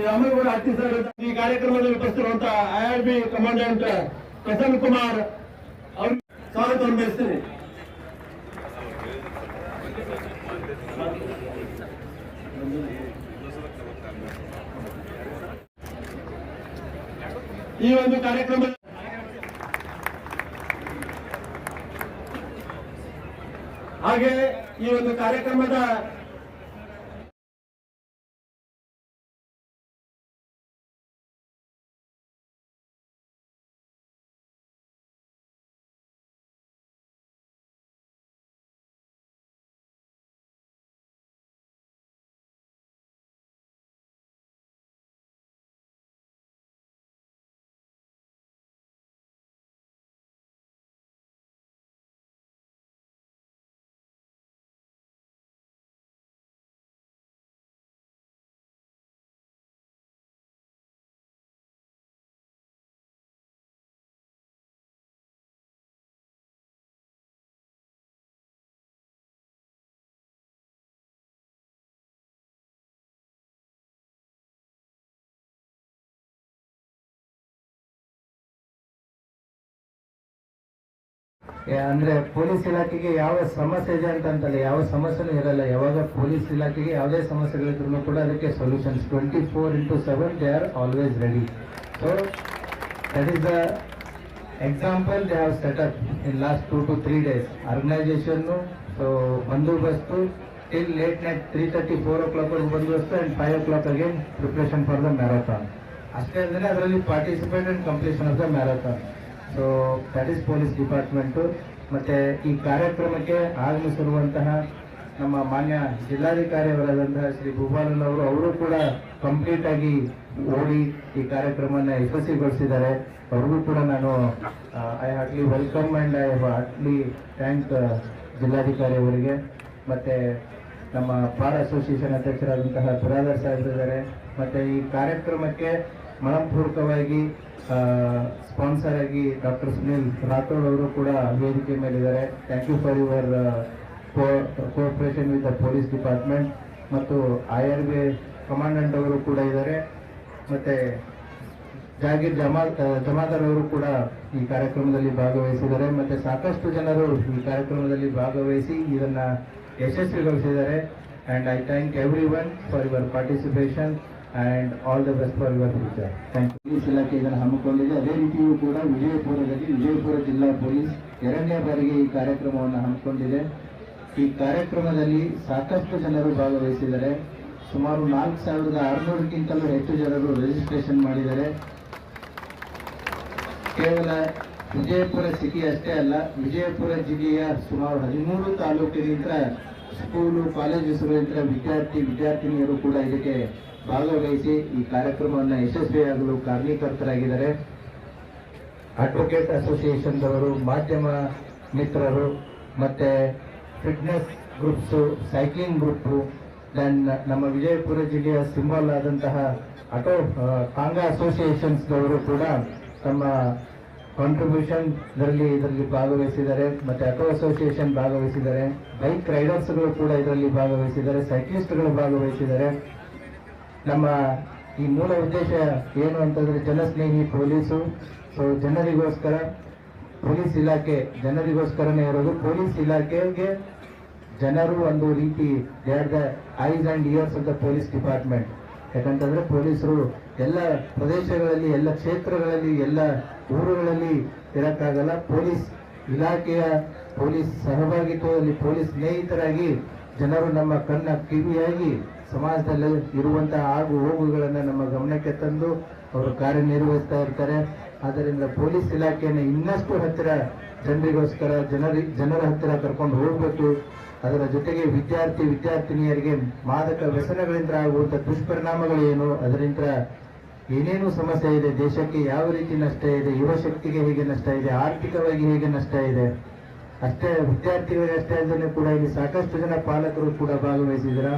ಅಮ್ಮಗೌಡ ಹತ್ತಿ ಸರ್ ಈ ಕಾರ್ಯಕ್ರಮದಲ್ಲಿ ಉಪಸ್ಥಿತಿರುವಂತಹ IRB ಕಮಾಂಡೆಂಟ್ ಪ್ರಸನ್ನ ಕುಮಾರ್ ಅವ್ರಿಗೆ ಸ್ವಾಗತವನ್ನು ಬಯಸ್ತೇನೆ. ಈ ಒಂದು ಕಾರ್ಯಕ್ರಮ ಹಾಗೆ ಈ ಒಂದು ಕಾರ್ಯಕ್ರಮದ ಅಂದ್ರೆ ಪೊಲೀಸ್ ಇಲಾಖೆಗೆ ಯಾವ ಸಮಸ್ಯೆ ಇದೆ ಅಂತಲ್ಲ, ಯಾವ ಸಮಸ್ಯೆನೂ ಇರಲ್ಲ. ಯಾವಾಗ ಪೊಲೀಸ್ ಇಲಾಖೆಗೆ ಯಾವುದೇ ಸಮಸ್ಯೆಗಳಿದ್ರು ಕೂಡ ಅದಕ್ಕೆ solutions 24/7 they are always ready. So that is the example they have set up in last 2 to 3 days. Organisation so ಬಂದೋಬಸ್ತು ಟಿಲ್ ಲೇಟ್ ನೈಟ್ 3:30 4 o'clock ಬಂದೋಬಸ್ತು and 5 o'clock again preparation for the marathon. ಅಷ್ಟೇ ಅಂದರೆ ಅದರಲ್ಲಿ participate and completion of the marathon. So that is police department. ಮತ್ತೆ ಈ ಕಾರ್ಯಕ್ರಮಕ್ಕೆ ಆಗಮಿಸಿರುವಂತಹ ನಮ್ಮ ಮಾನ್ಯ ಜಿಲ್ಲಾಧಿಕಾರಿಯವರಾದಂತಹ ಶ್ರೀ ಭೂಪಾಲನ್ ಅವರು ಕೂಡ ಕಂಪ್ಲೀಟ್ ಆಗಿ ಓಡಿ ಈ ಕಾರ್ಯಕ್ರಮವನ್ನು ಯಶಸ್ವಿಗೊಳಿಸಿದ್ದಾರೆ. ಅವ್ರಿಗೂ ಕೂಡ ನಾನು I heartly welcome and I heartly thank ಜಿಲ್ಲಾಧಿಕಾರಿ ಅವರಿಗೆ. ಮತ್ತೆ ನಮ್ಮ ಬಾರ್ ಅಸೋಸಿಯೇಷನ್ ಅಧ್ಯಕ್ಷರಾದಂತಹ ಬಿರಾದರ್ ಸಾಹೇಬರಿದ್ದಾರೆ. ಮತ್ತೆ ಈ ಕಾರ್ಯಕ್ರಮಕ್ಕೆ ಮನಪೂರ್ವಕವಾಗಿ ಸ್ಪಾನ್ಸರ್ ಆಗಿ ಡಾಕ್ಟರ್ ಸುನಿಲ್ ರಾಥೋಡ್ ಅವರು ಕೂಡ ವೇದಿಕೆ ಮೇಲಿದ್ದಾರೆ. Thank you for your cooperation with the police department. ಮತ್ತು IRB ಕಮಾಂಡೆಂಟ್ ಅವರು ಕೂಡ ಇದ್ದಾರೆ. ಮತ್ತೆ ಜಾಗೀರ್ ಜಮಾದಾರ್ ಅವರು ಕೂಡ ಈ ಕಾರ್ಯಕ್ರಮದಲ್ಲಿ ಭಾಗವಹಿಸಿದ್ದಾರೆ. ಮತ್ತೆ ಸಾಕಷ್ಟು ಜನರು ಈ ಕಾರ್ಯಕ್ರಮದಲ್ಲಿ ಭಾಗವಹಿಸಿ ಇದನ್ನ ಯಶಸ್ವಿಗೊಳಿಸಿದ್ದಾರೆ. And I thank everyone for your participation and all the best for your future. Thank you. Police ಇಲಾಖೆ ಇದನ್ನು ಹಮ್ಮಿಕೊಂಡಿದೆ. ಅದೇ ರೀತಿಯೂ ಕೂಡ ವಿಜಯಪುರ ಜಿಲ್ಲಾ ಪೊಲೀಸ್ 2ನೇ ಬಾರಿಗೆ ಈ ಕಾರ್ಯಕ್ರಮವನ್ನು ಹಮ್ಮಿಕೊಂಡಿದೆ. ಈ ಕಾರ್ಯಕ್ರಮದಲ್ಲಿ ಸಾಕಷ್ಟು ಜನರು ಭಾಗವಹಿಸಿದ್ದಾರೆ. ಸುಮಾರು 4600ಕ್ಕಿಂತಲೂ ಹೆಚ್ಚು ಜನರು ರಿಜಿಸ್ಟ್ರೇಷನ್ ಮಾಡಿದ್ದಾರೆ. ಕೇವಲ ವಿಜಯಪುರ ಸಿಟಿ ಅಷ್ಟೇ ಅಲ್ಲ, ವಿಜಯಪುರ ಜಿಲ್ಲೆಯ ಸುಮಾರು 13 ತಾಲೂಕಿನಿಂದ ಸ್ಕೂಲು ಕಾಲೇಜುಗಳಿಂದ ವಿದ್ಯಾರ್ಥಿನಿಯರು ಕೂಡ ಇದಕ್ಕೆ ಭಾಗವಹಿಸಿ ಈ ಕಾರ್ಯಕ್ರಮವನ್ನು ಯಶಸ್ವಿಯಾಗಲು ಕಾರಣೀಕರ್ತರಾಗಿದ್ದಾರೆ. ಅಡ್ವೊಕೇಟ್ ಅಸೋಸಿಯೇಷನ್ದವರು, ಮಾಧ್ಯಮ ಮಿತ್ರರು, ಮತ್ತೆ fitness groups, cycling group, then ನಮ್ಮ ವಿಜಯಪುರ ಜಿಲ್ಲೆಯ ಸಿಂಬಲ್ ಆದಂತಹ ಕಾಂಗಾ ಅಸೋಸಿಯೇಷನ್ಸ್ದವರು ಕೂಡ ತಮ್ಮ ಕಾಂಟ್ರಿಬ್ಯೂಷನ್ ಇದರಲ್ಲಿ ಭಾಗವಹಿಸಿದ್ದಾರೆ. ಮತ್ತೆ ಆಟೋ ಅಸೋಸಿಯೇಷನ್ ಭಾಗವಹಿಸಿದ್ದಾರೆ. ಬೈಕ್ ರೈಡರ್ಸ್ಗಳು ಕೂಡ ಇದರಲ್ಲಿ ಭಾಗವಹಿಸಿದ್ದಾರೆ. ಸೈಕ್ಲಿಸ್ಟ್ಗಳು ಭಾಗವಹಿಸಿದ್ದಾರೆ. ನಮ್ಮ ಈ ಮೂಲ ಉದ್ದೇಶ ಏನು ಅಂತಂದ್ರೆ ಜನಸ್ನೇಹಿ ಪೊಲೀಸು. ಸೊ ಜನರಿಗೋಸ್ಕರ ಪೊಲೀಸ್ ಇಲಾಖೆ ಜನರಿಗೋಸ್ಕರನೇ ಇರೋದು. ಪೊಲೀಸ್ ಇಲಾಖೆಗೆ ಜನರು ಒಂದು ರೀತಿ they are the ice and years of the police department. ಯಾಕಂತಂದ್ರೆ ಪೊಲೀಸರು ಎಲ್ಲ ಪ್ರದೇಶಗಳಲ್ಲಿ, ಎಲ್ಲ ಕ್ಷೇತ್ರಗಳಲ್ಲಿ, ಎಲ್ಲ ಊರುಗಳಲ್ಲಿ ಇರಕ್ಕಾಗಲ್ಲ. ಪೊಲೀಸ್ ಇಲಾಖೆಯ ಪೊಲೀಸ್ ಸಹಭಾಗಿತ್ವದಲ್ಲಿ ಪೊಲೀಸ್ ಸ್ನೇಹಿತರಾಗಿ ಜನರು ನಮ್ಮ ಕಣ್ಣ ಕಿವಿಯಾಗಿ ಸಮಾಜದಲ್ಲಿ ಇರುವಂತಹ ಆಗು ಹೋಗುಗಳನ್ನು ನಮ್ಮ ಗಮನಕ್ಕೆ ತಂದು ಅವರು ಕಾರ್ಯನಿರ್ವಹಿಸ್ತಾ ಇರ್ತಾರೆ. ಆದ್ದರಿಂದ ಪೊಲೀಸ್ ಇಲಾಖೆಯನ್ನು ಇನ್ನಷ್ಟು ಹತ್ತಿರ ಜನರಿಗೋಸ್ಕರ ಜನರ ಹತ್ತಿರ ಕರ್ಕೊಂಡು ಹೋಗಬೇಕು. ಅದರ ಜೊತೆಗೆ ವಿದ್ಯಾರ್ಥಿನಿಯರಿಗೆ ಮಾದಕ ವ್ಯಸನಗಳಿಂದ ಆಗುವಂಥ ದುಷ್ಪರಿಣಾಮಗಳೇನು, ಅದರಿಂದ ಏನೇನು ಸಮಸ್ಯೆ ಇದೆ, ದೇಶಕ್ಕೆ ಯಾವ ರೀತಿ ನಷ್ಟ ಇದೆ, ಯುವ ಶಕ್ತಿಗೆ ಹೇಗೆ ನಷ್ಟ ಇದೆ, ಆರ್ಥಿಕವಾಗಿ ಹೇಗೆ ನಷ್ಟ ಇದೆ, ಅಷ್ಟೇ ವಿದ್ಯಾರ್ಥಿಗಳಿಗೆ ಅಷ್ಟೇ ಅಲ್ಲದೆ ಕೂಡ ಇಲ್ಲಿ ಸಾಕಷ್ಟು ಜನ ಪಾಲಕರು ಕೂಡ ಭಾಗವಹಿಸಿದ್ರ.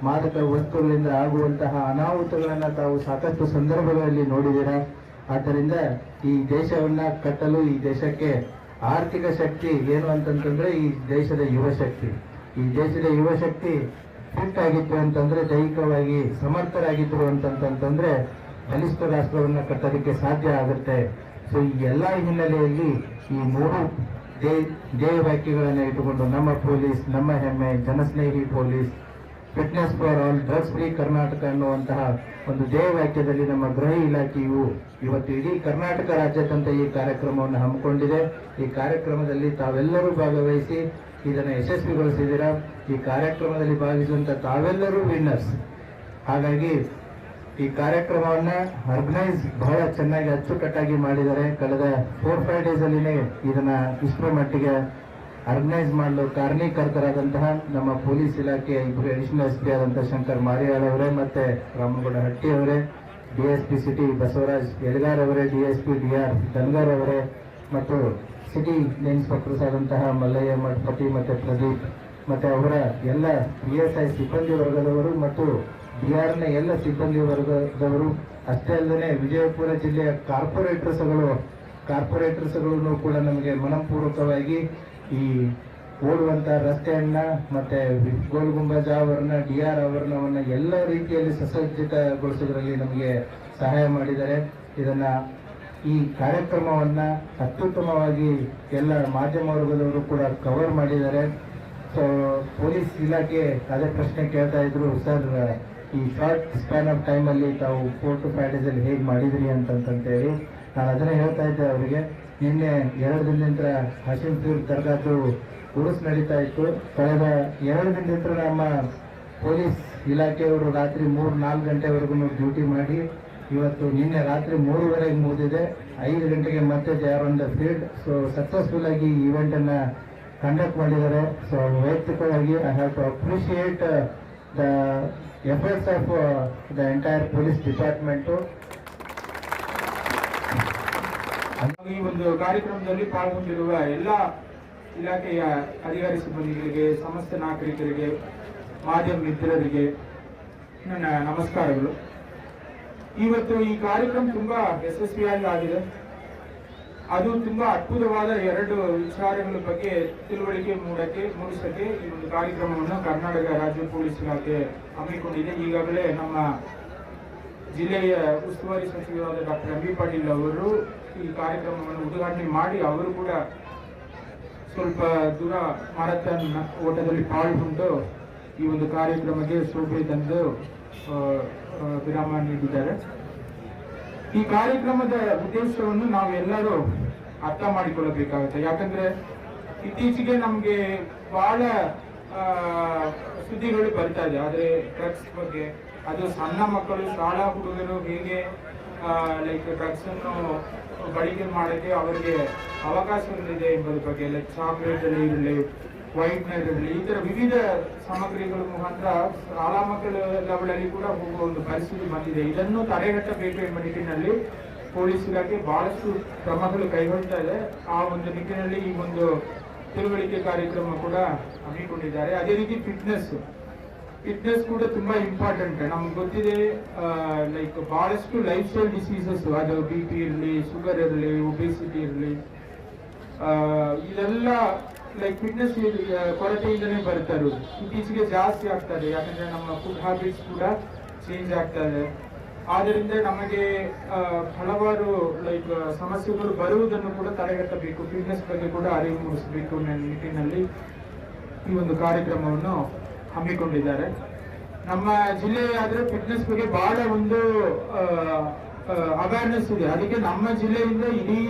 ಮಾದಕ ವಸ್ತುಗಳಿಂದ ಆಗುವಂತಹ ಅನಾಹುತಗಳನ್ನ ತಾವು ಸಾಕಷ್ಟು ಸಂದರ್ಭಗಳಲ್ಲಿ ನೋಡಿದ್ದೀರಾ. ಆದ್ದರಿಂದ ಈ ದೇಶವನ್ನ ಕಟ್ಟಲು ಈ ದೇಶಕ್ಕೆ ಆರ್ಥಿಕ ಶಕ್ತಿ ಏನು ಅಂತಂತಂದ್ರೆ ಈ ದೇಶದ ಯುವ ಶಕ್ತಿ. ಈ ದೇಶದ ಯುವ ಶಕ್ತಿ ಫಿಟ್ ಆಗಿತ್ತು ಅಂತಂದ್ರೆ, ದೈಹಿಕವಾಗಿ ಸಮರ್ಥರಾಗಿದ್ರು ಅಂತಂತಂದ್ರೆ ಬಲಿಷ್ಠ ರಾಷ್ಟ್ರವನ್ನ ಕಟ್ಟೋದಕ್ಕೆ ಸಾಧ್ಯ ಆಗುತ್ತೆ. ಸೊ ಈ ಎಲ್ಲ ಹಿನ್ನೆಲೆಯಲ್ಲಿ ಈ 3 ಧ್ಯೇಯ ವಾಕ್ಯಗಳನ್ನು ಇಟ್ಟುಕೊಂಡು ನಮ್ಮ ಪೊಲೀಸ್, ನಮ್ಮ ಹೆಮ್ಮೆ, ಜನಸ್ನೇಹಿ police, fitness for all, drugs free Karnataka ಅನ್ನುವಂತಹ ಒಂದು ಧ್ಯೇಯ ವಾಕ್ಯದಲ್ಲಿ ನಮ್ಮ ಗೃಹ ಇಲಾಖೆಯು ಇವತ್ತು ಇಡೀ ಕರ್ನಾಟಕ ರಾಜ್ಯಾದ್ಯಂತ ಈ ಕಾರ್ಯಕ್ರಮವನ್ನು ಹಮ್ಮಿಕೊಂಡಿದೆ. ಈ ಕಾರ್ಯಕ್ರಮದಲ್ಲಿ ತಾವೆಲ್ಲರೂ ಭಾಗವಹಿಸಿ ಇದನ್ನು ಯಶಸ್ವಿಗೊಳಿಸಿದ್ದೀರಾ. ಈ ಕಾರ್ಯಕ್ರಮದಲ್ಲಿ ಭಾಗವಹಿಸುವಂತ ತಾವೆಲ್ಲರೂ ವಿನ್ನರ್ಸ್. ಹಾಗಾಗಿ ಈ ಕಾರ್ಯಕ್ರಮವನ್ನ ಆರ್ಗನೈಸ್ ಬಹಳ ಚೆನ್ನಾಗಿ ಅಚ್ಚುಕಟ್ಟಾಗಿ ಮಾಡಿದ್ದಾರೆ. ಕಳೆದ 4-5 ಡೇಸ್ ಅಲ್ಲಿನೇ ಇದನ್ನ ಇಷ್ಟರ ಮಟ್ಟಿಗೆ ಆರ್ಗನೈಸ್ ಮಾಡಲು ಕಾರಣೀಕರ್ತರಾದಂತಹ ನಮ್ಮ ಪೊಲೀಸ್ ಇಲಾಖೆಯ 2 ಅಡಿಷನಲ್ ಎಸ್ ಪಿ ಆದಂತಹ ಶಂಕರ್ ಮಾರಿಯಾಳ್ ಅವರೇ, ಮತ್ತೆ ರಾಮಗೌಡ ಹಟ್ಟಿ ಅವರೇ, ಡಿಎಸ್ಪಿ ಸಿಟಿ ಬಸವರಾಜ್ ಎಲ್ಗಾರ್ ಅವರೇ, ಡಿಎಸ್ಪಿ DR ಧನ್ಗರ್ ಅವರೇ, ಮತ್ತು ಸಿಟಿ ಇನ್ಸ್ಪೆಕ್ಟರ್ಸ್ ಆದಂತಹ ಮಲ್ಲಯ್ಯ ಮಠಪತಿ ಮತ್ತೆ ಪ್ರದೀಪ್, ಮತ್ತೆ ಅವರ ಎಲ್ಲ PSI ಸಿಬ್ಬಂದಿ ವರ್ಗದವರು ಮತ್ತು BRನ ಎಲ್ಲ ಸಿಬ್ಬಂದಿ ವರ್ಗದವರು, ಅಷ್ಟೇ ಅಲ್ಲದೆ ವಿಜಯಪುರ ಜಿಲ್ಲೆಯ ಕಾರ್ಪೊರೇಟರ್ಸ್ಗಳನ್ನು ಕೂಡ ನಮಗೆ ಮನಪೂರ್ವಕವಾಗಿ ಈ ಓಡುವಂತ ರಸ್ತೆಯನ್ನ ಮತ್ತೆ ಗೋಲ್ ಗುಂಬಜ್ ಆವರಣ, DR ಆವರಣವನ್ನ ಎಲ್ಲ ರೀತಿಯಲ್ಲಿ ಸುಸಜ್ಜಿತಗೊಳಿಸೋದ್ರಲ್ಲಿ ನಮಗೆ ಸಹಾಯ ಮಾಡಿದ್ದಾರೆ. ಇದನ್ನ ಈ ಕಾರ್ಯಕ್ರಮವನ್ನ ಅತ್ಯುತ್ತಮವಾಗಿ ಎಲ್ಲ ಮಾಧ್ಯಮ ವರ್ಗದವರು ಕೂಡ ಕವರ್ ಮಾಡಿದ್ದಾರೆ. ಸೊ ಪೊಲೀಸ್ ಇಲಾಖೆ ಅದೇ ಪ್ರಶ್ನೆ ಕೇಳ್ತಾ ಇದ್ರು, ಸರ್ ಈ ಶಾರ್ಟ್ ಸ್ಪ್ಯಾನ್ ಆಫ್ ಟೈಮ್ ಅಲ್ಲಿ ತಾವು 4 to 5 ಡೇಸ್ ಅಲ್ಲಿ ಹೇಗೆ ಮಾಡಿದ್ರಿ ಅಂತಂತೇಳಿ ನಾನು ಅದನ್ನೇ ಹೇಳ್ತಾ ಇದ್ದೆ ಅವರಿಗೆ. ನಿನ್ನೆ 2 ದಿನದಿಂದ ಹಶೀಂಪುರ್ ದರ್ಗಾದು ಉರುಸ್ ನಡೀತಾ ಇತ್ತು. ಕಳೆದ 2 ದಿನದಿಂದ ನಮ್ಮ ಪೊಲೀಸ್ ಇಲಾಖೆಯವರು ರಾತ್ರಿ 3-4 ಗಂಟೆವರೆಗೂ ಡ್ಯೂಟಿ ಮಾಡಿ ಇವತ್ತು ನಿನ್ನೆ ರಾತ್ರಿ 3:30 ಮುಗಿದಿದೆ. 5 ಗಂಟೆಗೆ ಮತ್ತೆ they are on the field. So successful ಆಗಿ ಈ ಇವೆಂಟ್ ಅನ್ನ ಕಂಡಕ್ಟ್ ಮಾಡಿದ್ದಾರೆ. ಸೊ ವೈಯಕ್ತಿಕವಾಗಿ I have to appreciate the efforts of the entire police department. ಈ ಒಂದು ಕಾರ್ಯಕ್ರಮದಲ್ಲಿ ಪಾಲ್ಗೊಂಡಿರುವ ಎಲ್ಲ ಇಲಾಖೆಯ ಅಧಿಕಾರಿ ಸಿಬ್ಬಂದಿಗಳಿಗೆ, ಸಮಸ್ತ ನಾಗರಿಕರಿಗೆ, ಮಾಧ್ಯಮ ಮಿತ್ರರಿಗೆ ನನ್ನ ನಮಸ್ಕಾರಗಳು. ಇವತ್ತು ಈ ಕಾರ್ಯಕ್ರಮ ತುಂಬಾ ಯಶಸ್ವಿಯಾಗಿ ಆಗಿದೆ. ಅದು ತುಂಬಾ ಅದ್ಭುತವಾದ 2 ವಿಚಾರಗಳ ಬಗ್ಗೆ ತಿಳುವಳಿಕೆ ಮೂಡಿಸಕ್ಕೆ ಈ ಒಂದು ಕಾರ್ಯಕ್ರಮವನ್ನು ಕರ್ನಾಟಕ ರಾಜ್ಯ ಪೊಲೀಸ್ ಇಲಾಖೆ ಹಮ್ಮಿಕೊಂಡಿದೆ. ಈಗಾಗಲೇ ನಮ್ಮ ಜಿಲ್ಲೆಯ ಉಸ್ತುವಾರಿ ಸಚಿವರಾದ ಡಾಕ್ಟರ್ MB ಪಾಟೀಲ್ ಅವರು ಈ ಕಾರ್ಯಕ್ರಮವನ್ನು ಉದ್ಘಾಟನೆ ಮಾಡಿ ಅವರು ಕೂಡ ಸ್ವಲ್ಪ ದೂರ ಮ್ಯಾರಥಾನ್ ಓಟದಲ್ಲಿ ಪಾಲ್ಗೊಂಡು ಈ ಒಂದು ಕಾರ್ಯಕ್ರಮಕ್ಕೆ ಶೋಭೆ ತಂದು ವಿರಾಮ ನೀಡಿದ್ದಾರೆ. ಈ ಕಾರ್ಯಕ್ರಮದ ಉದ್ದೇಶವನ್ನು ನಾವೆಲ್ಲರೂ ಅರ್ಥ ಮಾಡಿಕೊಳ್ಳಬೇಕಾಗುತ್ತೆ. ಯಾಕಂದ್ರೆ ಇತ್ತೀಚೆಗೆ ನಮ್ಗೆ ಬಹಳ ಸುದ್ದಿಗಳು ಬರ್ತಾ ಇದೆ. ಆದ್ರೆ ಡ್ರಗ್ಸ್ ಬಗ್ಗೆ, ಅದು ಸಣ್ಣ ಮಕ್ಕಳು, ಶಾಲಾ ಹುಡುಗರು ಹೇಗೆ ಡ್ರಗ್ಸ್ ಅನ್ನು ಬಳಕೆ ಮಾಡಕ್ಕೆ ಅವರಿಗೆ ಅವಕಾಶಗಳಿದೆ ಎಂಬುದ್ರ ಬಗ್ಗೆ, ಚಾಕ್ಲೇಟ್ ಅಲ್ಲಿ ಇರಲಿ, ವೈಟ್ನರ್ ಇರಲಿ, ಈ ತರ ವಿವಿಧ ಸಾಮಗ್ರಿಗಳ ಮುಖಾಂತರ ಶಾಲಾ ಮಕ್ಕಳ ಲೆವೆಲಲ್ಲಿ ಕೂಡ ಹೋಗುವ ಒಂದು ಪರಿಸ್ಥಿತಿ ಬಂದಿದೆ. ಇದನ್ನು ತಡೆಗಟ್ಟಬೇಕು ಎಂಬ ನಿಟ್ಟಿನಲ್ಲಿ ಪೊಲೀಸ್ ಇಲಾಖೆ ಬಹಳಷ್ಟು ಕ್ರಮಗಳು ಕೈಗೊಳ್ತಾ ಇದೆ. ಆ ಒಂದು ನಿಟ್ಟಿನಲ್ಲಿ ಈ ಒಂದು ತಿಳುವಳಿಕೆ ಕಾರ್ಯಕ್ರಮ ಕೂಡ ಹಮ್ಮಿಕೊಂಡಿದ್ದಾರೆ. ಅದೇ ರೀತಿ ಫಿಟ್ನೆಸ್ ಕೂಡ ತುಂಬಾ ಇಂಪಾರ್ಟೆಂಟ್. ನಮ್ಗೆ ಗೊತ್ತಿದೆ, ಬಹಳಷ್ಟು ಲೈಫ್ ಸ್ಟೈಲ್ ಡಿಸೀಸಸ್, ಅದು BP ಇರಲಿ, ಶುಗರ್ ಇರಲಿ, ಒಬೆಸಿಟಿ ಇರಲಿ, ಇದೆಲ್ಲ ಫಿಟ್ನೆಸ್ ಕೊರತೆಯಿಂದನೇ ಬರ್ತಾ ಇರೋದು. ಇತ್ತೀಚೆಗೆ ಜಾಸ್ತಿ ಆಗ್ತಾ ಇದೆ. ಯಾಕಂದ್ರೆ ನಮ್ಮ ಫುಡ್ ಹ್ಯಾಬಿಟ್ಸ್ ಕೂಡ ಚೇಂಜ್ ಆಗ್ತಾ ಇದೆ. ಆದ್ದರಿಂದ ನಮಗೆ ಹಲವಾರು ಸಮಸ್ಯೆಗಳು ಬರುವುದನ್ನು ಕೂಡ ತಡೆಗಟ್ಟಬೇಕು. ಫಿಟ್ನೆಸ್ ಬಗ್ಗೆ ಕೂಡ ಅರಿವು ಮೂಡಿಸಬೇಕು ನಿಟ್ಟಿನಲ್ಲಿ ಈ ಒಂದು ಕಾರ್ಯಕ್ರಮವನ್ನು ಹಮ್ಮಿಕೊಂಡಿದ್ದಾರೆ. ನಮ್ಮ ಜಿಲ್ಲೆಯಾದ್ರೆ ಫಿಟ್ನೆಸ್ ಬಗ್ಗೆ ಬಹಳ ಒಂದು ಅವೇರ್ನೆಸ್ ಇದೆ. ಅದಕ್ಕೆ ನಮ್ಮ ಜಿಲ್ಲೆಯಿಂದ ಇಡೀ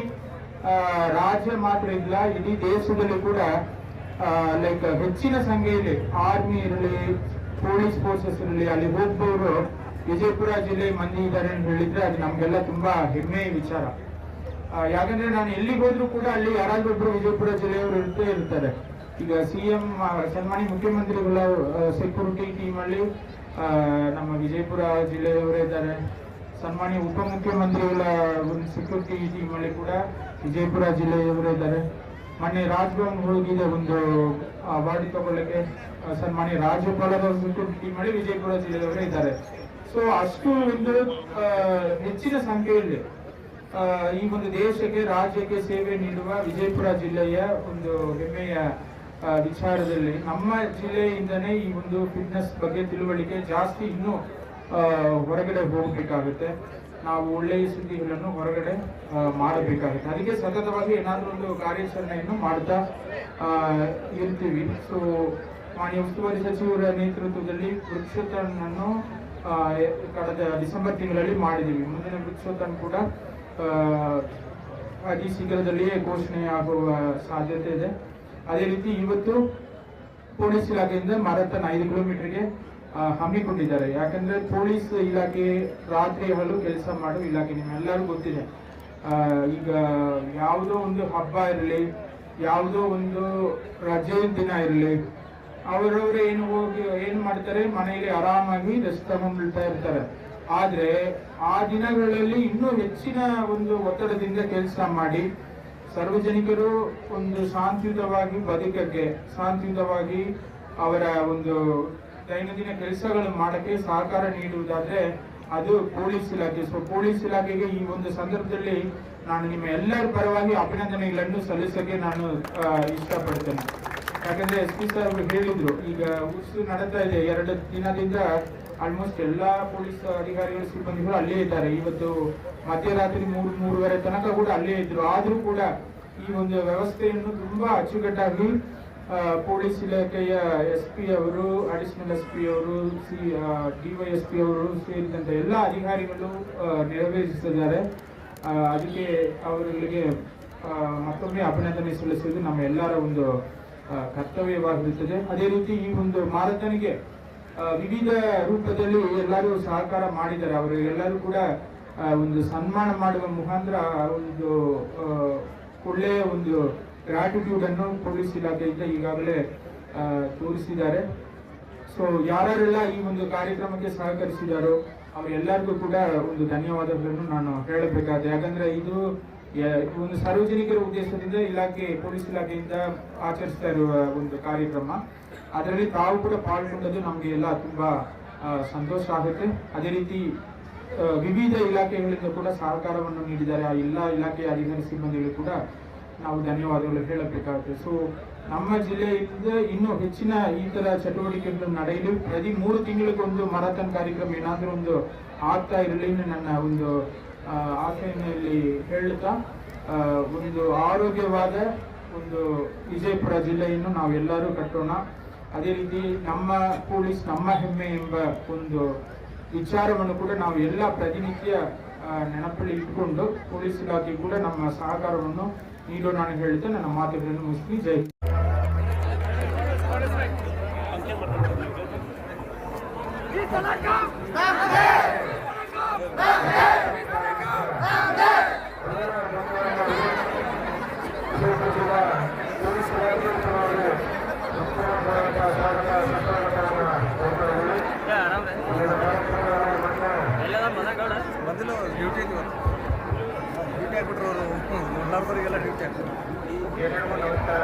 ರಾಜ್ಯ ಮಾತ್ರ ಇಲ್ಲ, ಇಡೀ ದೇಶದಲ್ಲಿ ಕೂಡ ಹೆಚ್ಚಿನ ಸಂಖ್ಯೆಯಲ್ಲಿ ಆರ್ಮಿ ಇರಲಿ, ಪೊಲೀಸ್ ಫೋರ್ಸಸ್ ಇರಲಿ, ಅಲ್ಲಿ ಹೋಗ್ಬೋರು ವಿಜಯಪುರ ಜಿಲ್ಲೆ ಮಂದಿ ಇದ್ದಾರೆ ಅಂತ ಹೇಳಿದ್ರೆ ಅದು ನಮ್ಗೆಲ್ಲ ತುಂಬಾ ಹೆಮ್ಮೆಯ ವಿಚಾರ. ಯಾಕಂದ್ರೆ ನಾನು ಎಲ್ಲಿಗೆ ಹೋದ್ರು ಕೂಡ ಅಲ್ಲಿ ಯಾರಾದ್ರೊಬ್ರು ವಿಜಯಪುರ ಜಿಲ್ಲೆಯವರು ಇರ್ತಾರೆ. ಈಗ CM ಸನ್ಮಾನ್ಯ ಮುಖ್ಯಮಂತ್ರಿಗಳ ಸೆಕ್ಯೂರಿಟಿ ಟೀಮ್ ಅಲ್ಲಿ ನಮ್ಮ ವಿಜಯಪುರ ಜಿಲ್ಲೆಯವರೇ ಇದ್ದಾರೆ. ಸನ್ಮಾನ್ಯ ಉಪಮುಖ್ಯಮಂತ್ರಿಗಳ ಒಂದು ಸೆಕ್ಯೂರಿಟಿ ಟೀಮ್ ಅಲ್ಲಿ ಕೂಡ ವಿಜಯಪುರ ಜಿಲ್ಲೆಯವರೇ ಇದ್ದಾರೆ. ಮೊನ್ನೆ ರಾಜ್ಭವನ್ ಹೋಗಿದೆ ಒಂದು ಅವಾರ್ಡ್ ತಗೊಳ್ಳಕ್ಕೆ, ಸನ್ಮಾನ್ಯ ರಾಜ್ಯಪಾಲರ ಸೆಕ್ಯೂರಿಟಿ ಟೀಮ್ ಅಲ್ಲಿ ವಿಜಯಪುರ ಜಿಲ್ಲೆಯವರೇ ಇದ್ದಾರೆ. ಸೊ ಅಷ್ಟು ಒಂದು ಹೆಚ್ಚಿನ ಸಂಖ್ಯೆಯಲ್ಲಿ ಈ ಒಂದು ದೇಶಕ್ಕೆ ರಾಜ್ಯಕ್ಕೆ ಸೇವೆ ನೀಡುವ ವಿಜಯಪುರ ಜಿಲ್ಲೆಯ ಒಂದು ಹೆಮ್ಮೆಯ ವಿಚಾರದಲ್ಲಿ ನಮ್ಮ ಜಿಲ್ಲೆಯಿಂದನೇ ಈ ಒಂದು ಫಿಟ್ನೆಸ್ ಬಗ್ಗೆ ತಿಳುವಳಿಕೆ ಜಾಸ್ತಿ ಇನ್ನೂ ಹೊರಗಡೆ ಹೋಗಬೇಕಾಗುತ್ತೆ. ನಾವು ಒಳ್ಳೆಯ ಸುದ್ದಿಗಳನ್ನು ಹೊರಗಡೆ ಮಾಡಬೇಕಾಗುತ್ತೆ. ಅದಕ್ಕೆ ಸತತವಾಗಿ ಏನಾದರೂ ಒಂದು ಕಾರ್ಯಾಚರಣೆಯನ್ನು ಮಾಡ್ತಾ ಇರ್ತೀವಿ. ಸೊ ಮಾನ್ಯ ಉಸ್ತುವಾರಿ ಸಚಿವರ ನೇತೃತ್ವದಲ್ಲಿ ವೃಕ್ಷೋತ್ಸವವನ್ನು ಕಳೆದ ಡಿಸೆಂಬರ್ ತಿಂಗಳಲ್ಲಿ ಮಾಡಿದ್ದೀವಿ. ಮುಂದಿನ ವೃಕ್ಷೋತ್ಸವ ಕೂಡ ಅತಿ ಶೀಘ್ರದಲ್ಲಿಯೇ ಘೋಷಣೆಯಾಗುವ ಸಾಧ್ಯತೆ ಇದೆ. ಅದೇ ರೀತಿ ಇವತ್ತು ಪೊಲೀಸ್ ಇಲಾಖೆಯಿಂದ ಮ್ಯಾರಥಾನ್ 5 ಕಿಲೋಮೀಟರ್ಗೆ ಹಮ್ಮಿಕೊಂಡಿದ್ದಾರೆ. ಯಾಕಂದ್ರೆ ಪೊಲೀಸ್ ಇಲಾಖೆ ರಾತ್ರಿ ಹಗಲು ಕೆಲಸ ಮಾಡುವ ಇಲಾಖೆ, ನಿಮ್ಮೆಲ್ಲರಿಗೂ ಗೊತ್ತಿದೆ. ಈಗ ಯಾವುದೋ ಒಂದು ಹಬ್ಬ ಇರಲಿ, ಯಾವುದೋ ಒಂದು ರಜೆ ದಿನ ಇರಲಿ, ಅವರವರೇ ಏನು ಮಾಡ್ತಾರೆ, ಮನೆಯಲ್ಲಿ ಆರಾಮಾಗಿ ರೆಸ್ಟ್ ತಗೊಂಡ್ಬಿಳ್ತಾ ಇರ್ತಾರೆ. ಆದ್ರೆ ಆ ದಿನಗಳಲ್ಲಿ ಇನ್ನೂ ಹೆಚ್ಚಿನ ಒಂದು ಒತ್ತಡದಿಂದ ಕೆಲಸ ಮಾಡಿ ಸಾರ್ವಜನಿಕರು ಒಂದು ಶಾಂತಿಯುತವಾಗಿ ಬದುಕಕ್ಕೆ, ಶಾಂತಿಯುತವಾಗಿ ಅವರ ಒಂದು ದೈನಂದಿನ ಕೆಲಸಗಳು ಮಾಡಕ್ಕೆ ಸಹಕಾರ ನೀಡುವುದಾದ್ರೆ ಅದು ಪೊಲೀಸ್ ಇಲಾಖೆ. ಸೊ ಪೊಲೀಸ್ ಇಲಾಖೆಗೆ ಈ ಒಂದು ಸಂದರ್ಭದಲ್ಲಿ ನಾನು ನಿಮ್ಮ ಎಲ್ಲರ ಪರವಾಗಿ ಅಭಿನಂದನೆಗಳನ್ನು ಸಲ್ಲಿಸಕ್ಕೆ ನಾನು ಇಷ್ಟಪಡ್ತೇನೆ. ಯಾಕಂದ್ರೆ SP ಸರ್ ಹೇಳಿದ್ರು, ಈಗ ಉತ್ಸವ ನಡೀತಾ ಇದೆ 2 ದಿನದಿಂದ ಆಲ್ಮೋಸ್ಟ್ ಎಲ್ಲಾ ಪೊಲೀಸ್ ಅಧಿಕಾರಿಗಳು ಸಿಬ್ಬಂದಿಗಳು ಅಲ್ಲೇ ಇದ್ದಾರೆ. ಇವತ್ತು ಮಧ್ಯರಾತ್ರಿ 3-3:30 ತನಕ ಕೂಡ ಅಲ್ಲೇ ಇದ್ರು. ಆದ್ರೂ ಕೂಡ ಈ ಒಂದು ವ್ಯವಸ್ಥೆಯನ್ನು ತುಂಬಾ ಅಚ್ಚುಕಟ್ಟಾಗಿ ಪೊಲೀಸ್ ಇಲಾಖೆಯ SP ಅವರು, ಅಡಿಷನಲ್ SP ಅವರು, DYSP ಅವರು ಸೇರಿದಂತೆ ಎಲ್ಲ ಅಧಿಕಾರಿಗಳು ನೆರವೇರಿಸಿದ್ದಾರೆ. ಅದಕ್ಕೆ ಅವರಿಗೆ ಮತ್ತೊಮ್ಮೆ ಅಭಿನಂದನೆ ಸಲ್ಲಿಸುವುದು ನಮ್ಮ ಎಲ್ಲರ ಒಂದು ಕರ್ತವ್ಯವಾಗಿರುತ್ತದೆ. ಅದೇ ರೀತಿ ಈ ಒಂದು ಮ್ಯಾರಥಾನ್ಗೆ ವಿವಿಧ ರೂಪದಲ್ಲಿ ಎಲ್ಲರೂ ಸಹಕಾರ ಮಾಡಿದ್ದಾರೆ. ಅವರು ಎಲ್ಲರೂ ಕೂಡ ಒಂದು ಸನ್ಮಾನ ಮಾಡುವ ಮುಖಾಂತರ ಒಂದು ಒಳ್ಳೆಯ ಒಂದು ಗ್ರಾಟಿಟ್ಯೂಡ್ ಅನ್ನು ಪೊಲೀಸ್ ಇಲಾಖೆಯಿಂದ ಈಗಾಗಲೇ ತೋರಿಸಿದ್ದಾರೆ. ಸೊ ಯಾರೆಲ್ಲ ಈ ಒಂದು ಕಾರ್ಯಕ್ರಮಕ್ಕೆ ಸಹಕರಿಸಿದಾರೋ ಅವರೆಲ್ಲರಿಗೂ ಕೂಡ ಒಂದು ಧನ್ಯವಾದಗಳನ್ನು ನಾನು ಹೇಳಬೇಕಾದ. ಯಾಕಂದ್ರೆ ಇದು ಒಂದು ಸಾರ್ವಜನಿಕರ ಉದ್ದೇಶದಿಂದ ಪೊಲೀಸ್ ಇಲಾಖೆಯಿಂದ ಆಚರಿಸ್ತಾ ಇರುವ ಒಂದು ಕಾರ್ಯಕ್ರಮ. ಅದರಲ್ಲಿ ತಾವು ಕೂಡ ಪಾಲ್ಗೊಂಡದ್ದು ನಮಗೆ ಎಲ್ಲ ತುಂಬಾ ಸಂತೋಷ ಆಗುತ್ತೆ. ಅದೇ ರೀತಿ ವಿವಿಧ ಇಲಾಖೆಗಳಿಂದ ಕೂಡ ಸಹಕಾರವನ್ನು ನೀಡಿದ್ದಾರೆ. ಆ ಎಲ್ಲ ಇಲಾಖೆಯ ಅಧಿಕಾರಿ ಸಿಬ್ಬಂದಿಗಳು ಕೂಡ ನಾವು ಧನ್ಯವಾದಗಳು ಹೇಳಬೇಕಾಗುತ್ತೆ. ಸೊ ನಮ್ಮ ಜಿಲ್ಲೆಯಿಂದ ಇನ್ನೂ ಹೆಚ್ಚಿನ ಈ ತರ ಚಟುವಟಿಕೆಗಳು ನಡೆಯಲು ಪ್ರತಿ 3 ತಿಂಗಳಿಗೊಂದು ಮ್ಯಾರಥಾನ್ ಕಾರ್ಯಕ್ರಮ ಏನಾದರೂ ಒಂದು ಆಗ್ತಾ ಇರಲಿ ನನ್ನ ಒಂದು ಆಸೆಯಲ್ಲಿ ಹೇಳುತ್ತಾ, ಒಂದು ಆರೋಗ್ಯವಾದ ಒಂದು ವಿಜಯಪುರ ಜಿಲ್ಲೆಯನ್ನು ನಾವೆಲ್ಲರೂ ಕಟ್ಟೋಣ. ಅದೇ ರೀತಿ ನಮ್ಮ ಪೊಲೀಸ್ ನಮ್ಮ ಹೆಮ್ಮೆ ಎಂಬ ಒಂದು ವಿಚಾರವನ್ನು ಕೂಡ ನಾವು ಎಲ್ಲ ಪ್ರತಿನಿತ್ಯ ನೆನಪಲ್ಲಿ ಇಟ್ಟುಕೊಂಡು ಪೊಲೀಸ್ ಇಲಾಖೆ ಕೂಡ ನಮ್ಮ ಸಹಕಾರವನ್ನು ನೀಡೋಣ ಅಂತ ಹೇಳುತ್ತಾ ನನ್ನ ಮಾತುಗಳನ್ನು ಮುಗಿಸ್ತೀನಿ. ಜೈ ಬಂದಿಲ್ಲ ಡ್ಯೂಟಿ ಹಾಕ್ಬಿಟ್ರು ಅವರು ಎಲ್ಲರಿಗೆಲ್ಲ ಡ್ಯೂಟಿ ಹಾಕ್ತಾರೆ. ನಮಸ್ಕಾರ.